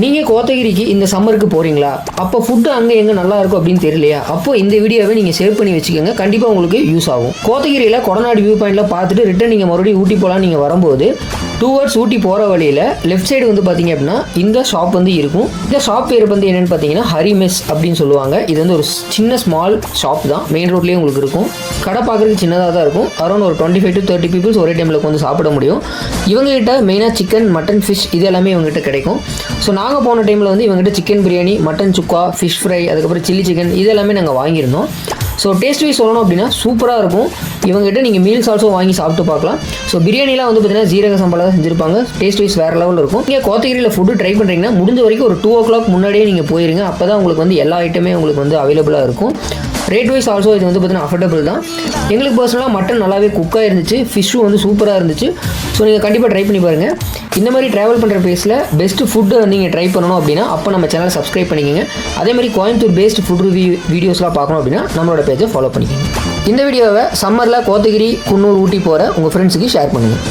நீங்கள் கோத்தகிரிக்கு இந்த சம்மருக்கு போகிறீங்களா? அப்போ ஃபுட்டு அங்கே எங்கே நல்லா இருக்கும் அப்படின்னு தெரியலையா? அப்போ இந்த வீடியோவை நீங்கள் சேவ் பண்ணி வச்சுக்கோங்க, கண்டிப்பாக உங்களுக்கு யூஸ் ஆகும். கோத்தகிரியில் கொடநாடு வியூ பாயிண்டில் பார்த்துட்டு ரிட்டன் நீங்கள் மறுபடியும் ஊட்டி போகலாம். நீங்கள் வரும்போது டுவர்ட்ஸ் ஊட்டி போகிற வழியில் லெஃப்ட் சைடு வந்து பார்த்தீங்க அப்படின்னா இந்த ஷாப் வந்து இருக்கும். இந்த ஷாப் பேர் வந்து என்னென்னு பார்த்தீங்கன்னா ஹரி மெஸ் அப்படின்னு சொல்லுவாங்க. இது வந்து ஒரு சின்ன ஸ்மால் ஷாப் தான், மெயின் ரோட்லேயே உங்களுக்கு இருக்கும். கடை பார்க்குறதுக்கு சின்னதாக தான் இருக்கும். அரௌண்ட் ஒரு 25 to 30 பீப்புள்ஸ் ஒரே டைமில் வந்து சாப்பிட முடியும். இவங்ககிட்ட மெயினாக சிக்கன், மட்டன், ஃபிஷ் இது எல்லாமே இவங்ககிட்ட கிடைக்கும். ஸோ நாங்கள் போன டைமில் வந்து இவங்ககிட்ட சிக்கன் பிரியாணி, மட்டன் சுக்கா, ஃபிஷ் ஃப்ரை, அதுக்கப்புறம் சில்லி சிக்கன் இது எல்லாமே நாங்கள் வாங்கியிருந்தோம். ஸோ டேஸ்ட் வைஸ் சொல்லணும் அப்படின்னா சூப்பராக இருக்கும். இவங்ககிட்ட நீங்கள் மீல்ஸ் ஆல்சோ வாங்கி சாப்பிட்டு பார்க்கலாம். ஸோ பிரியாணிலாம் வந்து பார்த்தீங்கன்னா ஜீரக சம்பளம் தான் செஞ்சுருப்பாங்க. டேஸ்ட் வைஸ் வேறு லெவலில் இருக்கும். நீங்கள் கோத்தகிரியில் ஃபுட்டு ட்ரை பண்ணுறீங்கன்னா முடிஞ்ச வரைக்கும் ஒரு 2 o'clock முன்னாடியே நீங்கள் போயிருங்க. அப்போ தான் உங்களுக்கு வந்து எல்லா ஐட்டமே உங்களுக்கு வந்து அவைலபிளாக இருக்கும். ரேட் வைஸ் ஆல்சோ இது வந்து பார்த்தீங்கன்னா அஃபோர்டபுள் தான். எங்களுக்கு பர்சனலாக மட்டன் நல்லாவே குக்காக இருந்துச்சு, ஃபிஷ்ஷும் வந்து சூப்பராக இருந்துச்சு. ஸோ நீங்கள் கண்டிப்பாக ட்ரை பண்ணி பாருங்கள். இந்த மாதிரி ட்ராவல் பண்ணுற பேஸில் பெஸ்ட்டு ஃபுட்டு நீங்கள் ட்ரை பண்ணணும் அப்படின்னா அப்போ நம்ம சேனலை சப்ஸ்கிரைப் பண்ணிக்கோங்க. அதே மாதிரி கோயம்புத்தூர் பேஸ்ட் ஃபுட் ரிவ்யூ வீடியோஸ்லாம் பார்க்கணும் அப்படின்னா நம்மளோட பேஜை ஃபாலோ பண்ணிக்கோங்க. இந்த வீடியோவை சம்மரில் கோத்தகிரி, குன்னூர், ஊட்டி போகிற உங்கள் ஃப்ரெண்ட்ஸுக்கு ஷேர் பண்ணுங்கள்.